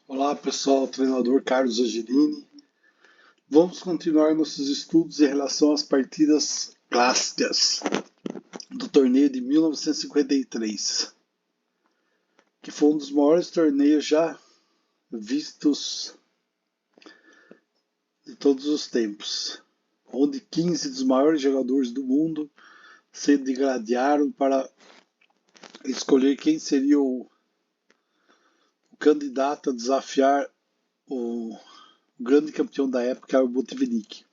Olá pessoal, treinador Carlos Angelini. Vamos continuar nossos estudos em relação às partidas clássicas do torneio de 1953, que foi um dos maiores torneios já vistos de todos os tempos, onde 15 dos maiores jogadores do mundo se degladiaram para escolher quem seria o candidato a desafiar o grande campeão da época, o Botvinnik.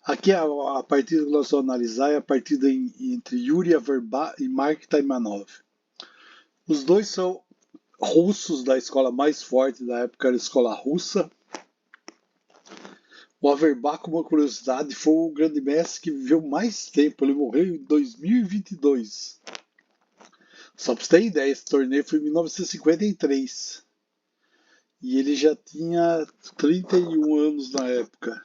Aqui a partida que nós vamos analisar é a partida entre Yuri Averbakh e Mark Taimanov. Os dois são russos da escola mais forte da época, era a escola russa. O Averbakh, como uma curiosidade, foi o grande mestre que viveu mais tempo. Ele morreu em 2022. Só para você ter ideia, esse torneio foi em 1953. E ele já tinha 31 anos na época.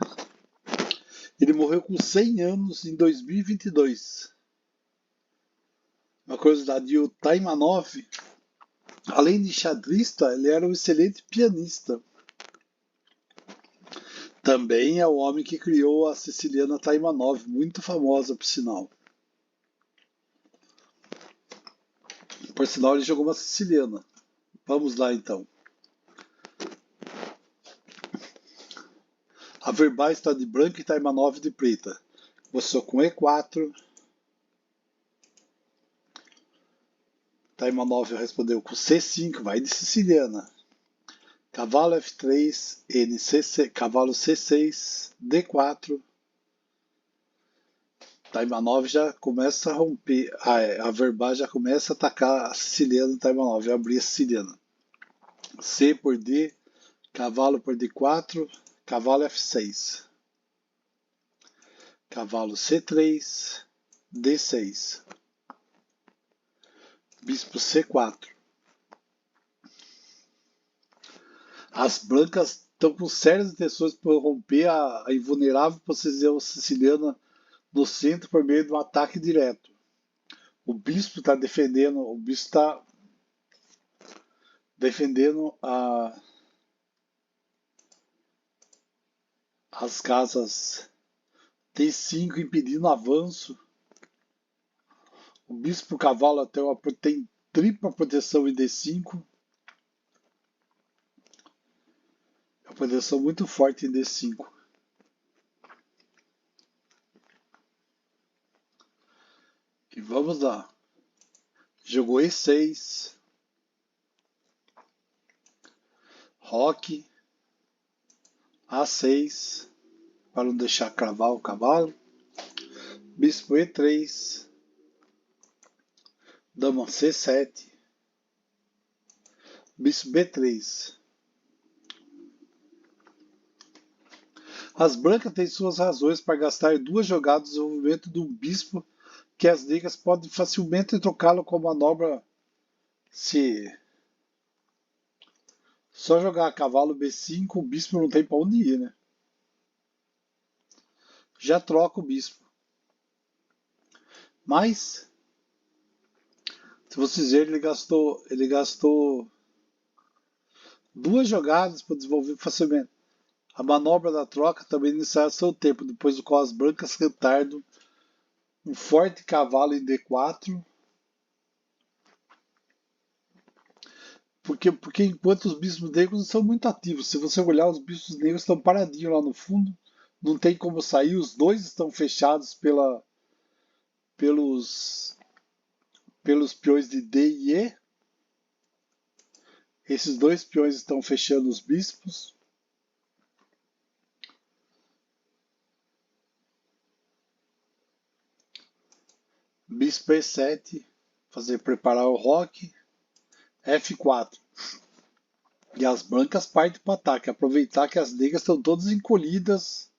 Ele morreu com 100 anos em 2022. Uma curiosidade, o Taimanov, além de xadrista, ele era um excelente pianista. Também é o homem que criou a siciliana Taimanov, muito famosa, por sinal. Por sinal, ele jogou uma siciliana. Vamos lá, então. Averbakh está de branco e Taimanov de preta. Começou com E4. Taimanov respondeu com C5, vai de siciliana. Cavalo F3, NC, cavalo C6, D4. Taimanov já começa a romper, a Averbakh já começa a atacar a siciliana do Taimanov, abrir a siciliana. C por D, cavalo por D4, cavalo F6. Cavalo C3, D6. Bispo C4. As brancas estão com sérias intenções por romper a invulnerável posição siciliana no centro por meio de um ataque direto. O bispo está defendendo, as casas D5 impedindo o avanço. O bispo cavalo tem tripla proteção em D5. É uma proteção muito forte em D5. E vamos lá. Jogou E6. Roque. A6. Para não deixar cravar o cavalo. Bispo E3. Dama C7. Bispo B3. As brancas têm suas razões para gastar duas jogadas de desenvolvimento de um bispo que as negras podem facilmente trocá-lo com a manobra se só jogar cavalo B5, o bispo não tem para onde ir, né? Já troca o bispo. Mas, se vocês verem, ele gastou duas jogadas para desenvolver facilmente. A manobra da troca também iniciará seu tempo, depois do qual as brancas retardam um forte cavalo em D4. Porque enquanto os bispos negros não são muito ativos, se você olhar, os bispos negros estão paradinhos lá no fundo, não tem como sair, os dois estão fechados pelos peões de D e E. Esses dois peões estão fechando os bispos. Bispo E7, preparar o roque. F4. E as brancas partem para o ataque, aproveitar que as negras estão todas encolhidas.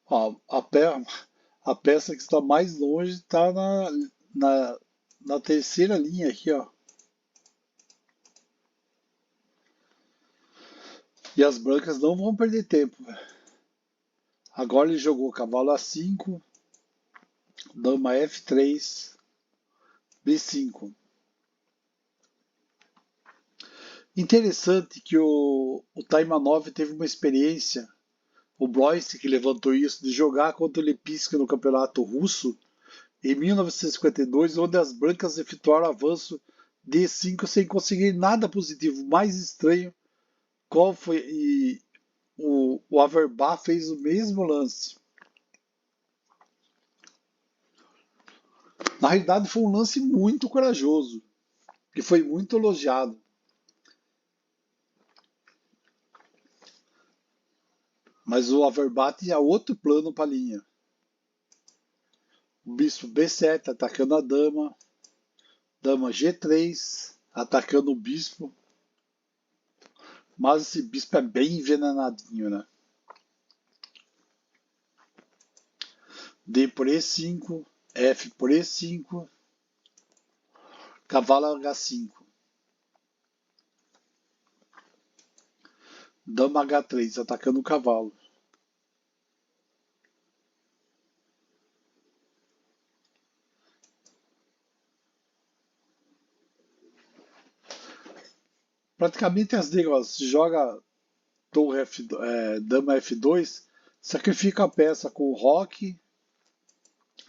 Ó, a peça que está mais longe está na terceira linha aqui, ó. E as brancas não vão perder tempo. Agora ele jogou cavalo A5, dama F3, B5. Interessante que o Taimanov teve uma experiência, o Blois que levantou isso, de jogar contra o Lepinski no campeonato russo em 1952, onde as brancas efetuaram avanço D5 sem conseguir nada positivo. Mais estranho, qual foi? E o Averbach fez o mesmo lance. Na realidade, foi um lance muito corajoso, que foi muito elogiado. Mas o Averbach tinha outro plano para a linha. O bispo B7 atacando a dama, dama G3 atacando o bispo. Mas esse bispo é bem envenenadinho, né? D por E5, F por E5, cavalo H5, dama H3 atacando o cavalo. Praticamente as negras joga torre F, dama F2, sacrifica a peça com o roque,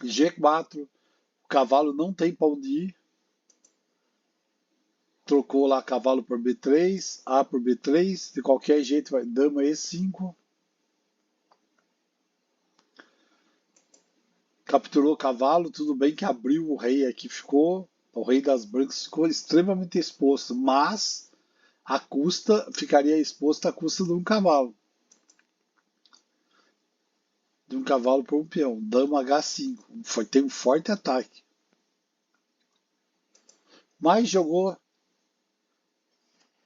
G4, o cavalo não tem pra onde ir, trocou lá cavalo por B3, A por B3, de qualquer jeito vai dama E5, capturou o cavalo, tudo bem que abriu o rei aqui, ficou, o rei das brancas ficou extremamente exposto, mas a custa, ficaria exposto à custa de um cavalo. De um cavalo por um peão. Dama H5. Tem um forte ataque. Mas jogou.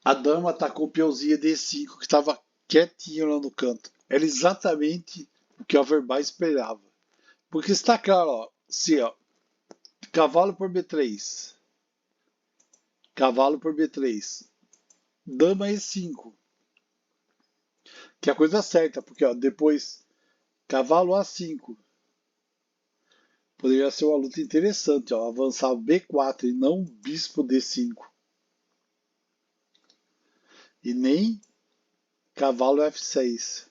A dama atacou o peãozinho D5 que estava quietinho lá no canto. Era exatamente o que o Averbach esperava. Porque está claro, ó. Se, ó, cavalo por B3. Cavalo por B3. Dama E5. Que é a coisa certa, porque ó, depois cavalo A5. Poderia ser uma luta interessante, ó, avançar B4 e não bispo D5. E nem cavalo F6.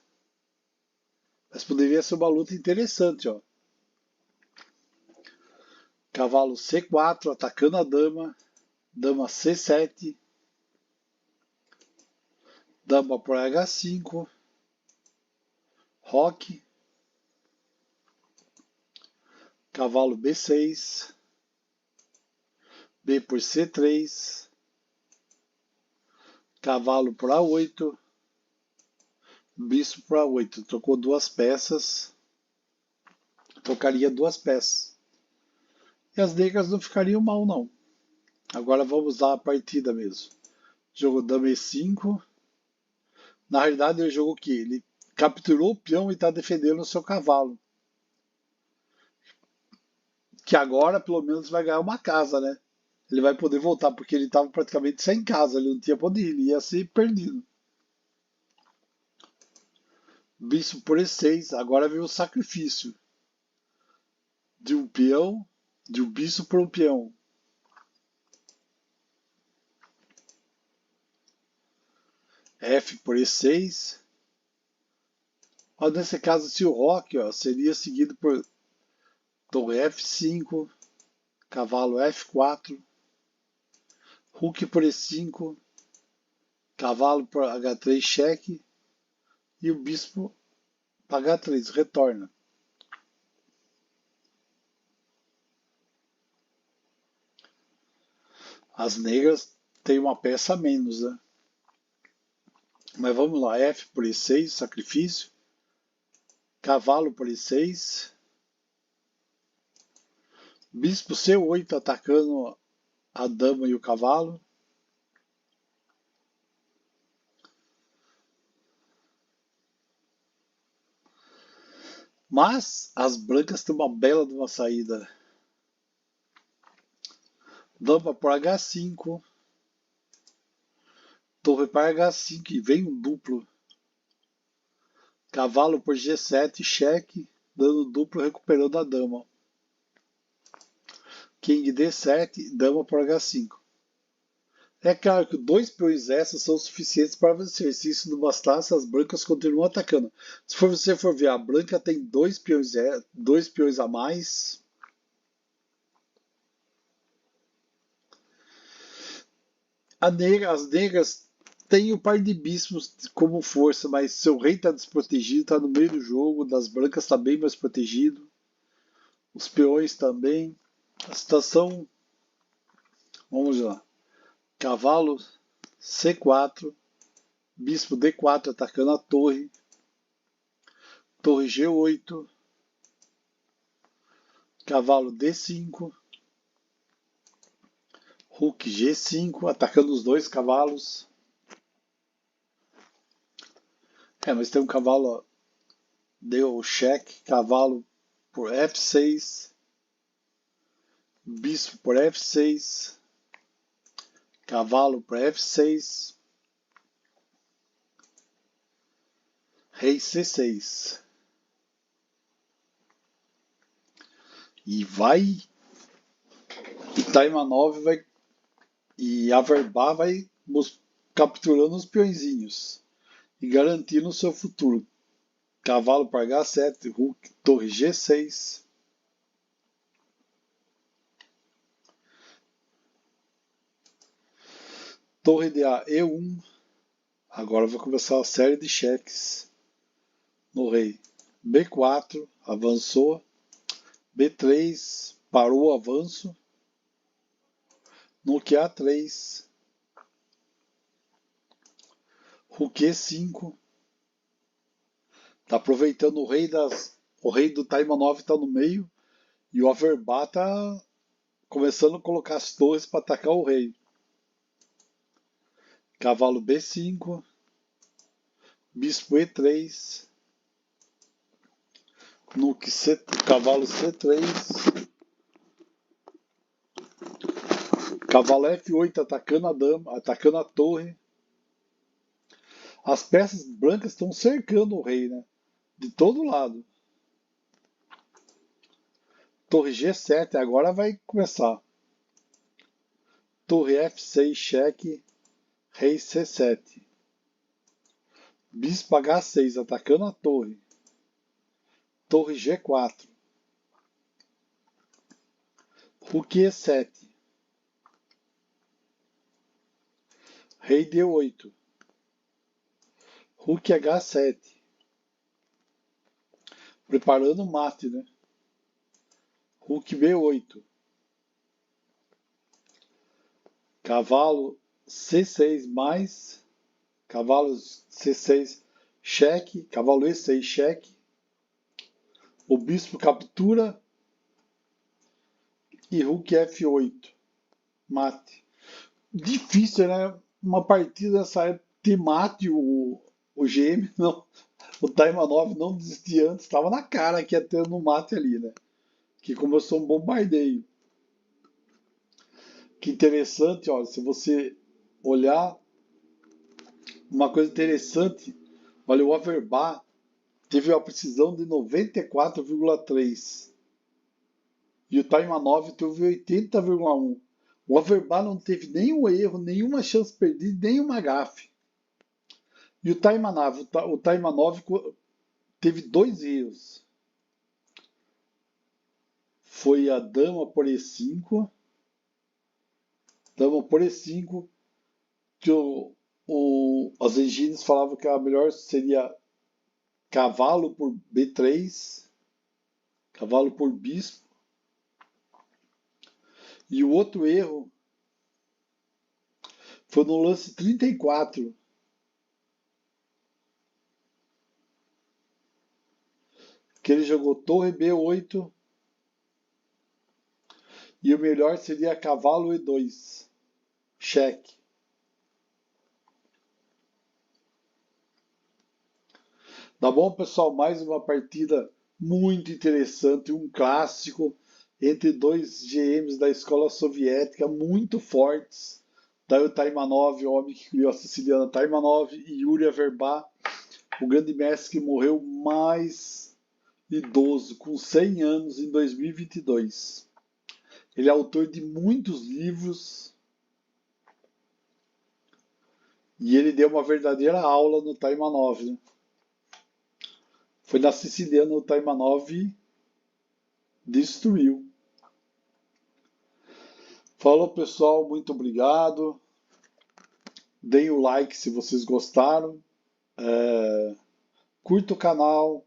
Mas poderia ser uma luta interessante, ó. Cavalo C4 atacando a dama, dama C7, dama por H5, roque, cavalo B6, B por C3, cavalo por A8, bispo por A8. Trocou duas peças, trocaria duas peças. E as negras não ficariam mal, não. Agora vamos lá a partida mesmo. Jogo dama E5. Na realidade, ele jogou o quê? Ele capturou o peão e está defendendo o seu cavalo. Que agora, pelo menos, vai ganhar uma casa, né? Ele vai poder voltar, porque ele estava praticamente sem casa, ele não tinha pra onde ir, ele ia ser perdido. Bispo por E6, agora veio o sacrifício de um peão, de um bispo por um peão. F por E6. Ó, nesse caso, se o roque ó, seria seguido por torre F5, cavalo F4, rook por E5, cavalo por H3 cheque e o bispo para H3 retorna. As negras têm uma peça a menos, né? Mas vamos lá, F por E6, sacrifício, cavalo por E6, bispo C8 atacando a dama e o cavalo, mas as brancas têm uma bela de uma saída. Dama por H5, torre para H5 e vem um duplo. Cavalo por G7, cheque, dando duplo recuperando a dama. King D7, dama por H5. É claro que dois peões extras são suficientes para vencer. Se isso não bastasse, as brancas continuam atacando. Se você for ver, a branca tem dois peões a mais. As negras têm o par de bispos como força, mas seu rei está desprotegido, está no meio do jogo. Das brancas está bem mais protegido. Os peões também. A situação. Vamos lá. Cavalo C4. Bispo D4 atacando a torre. Torre G8. Cavalo D5. Rook G5 atacando os dois cavalos. Mas tem um cavalo, ó, deu cheque, cavalo por F6, bispo por F6, cavalo por F6, rei C6. E vai. E Taimanov vai. E Averbá vai capturando os peõezinhos e garantindo o seu futuro. Cavalo para H7, Rook, torre G6. Torre de A, E1. Agora vai começar a série de cheques no rei. B4, avançou. B3, parou o avanço. No A3. Rook E5. Tá aproveitando o rei do Taimanov está no meio. E o Averbá tá começando a colocar as torres para atacar o rei. Cavalo B5. Bispo E3. Cavalo C3. Cavalo F8 atacando a dama, atacando a torre. As peças brancas estão cercando o rei, né? De todo lado. Torre G7, agora vai começar. Torre F6, cheque. Rei C7. Bispo H6, atacando a torre. Torre G4. Rook E7. Rei D8. Rook H7. Preparando o mate, né? Rook B8. Cavalo C6 mais. Cavalo C6 cheque. Cavalo E6 cheque. O bispo captura. E Rook F8. Mate. Difícil, né? Uma partida dessa época ter mate o GM. Não. O Taimanov não desistia antes. Estava na cara que ia ter no mate ali, né? Que começou um bombardeio. Que interessante, olha, se você olhar uma coisa interessante, olha, o Averbá teve uma precisão de 94,3 e o Taimanov teve 80,1. O Averbá não teve nenhum erro, nenhuma chance perdida, nenhuma gafe. E o Taimanov teve dois erros. Foi a dama por E5. Dama por E5, que as engines falavam que a melhor seria cavalo por B3, cavalo por bispo. E o outro erro foi no lance 34, que ele jogou torre B8 e o melhor seria cavalo E2, cheque. Tá bom, pessoal? Mais uma partida muito interessante, um clássico entre dois GMs da escola soviética muito fortes. Daí o Taimanov, o homem que criou a siciliana Taimanov, e Yuri Averbá, o grande mestre que morreu mais idoso, com 100 anos, em 2022. Ele é autor de muitos livros E ele deu uma verdadeira aula no Taimanov, né? Foi na Siciliana, o Taimanov destruiu. Falou, pessoal, muito obrigado. Deem o like se vocês gostaram. Curta o canal.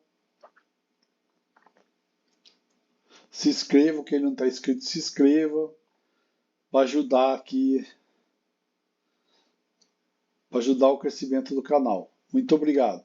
Se inscreva, quem não está inscrito, se inscreva. Para ajudar aqui, para ajudar o crescimento do canal. Muito obrigado.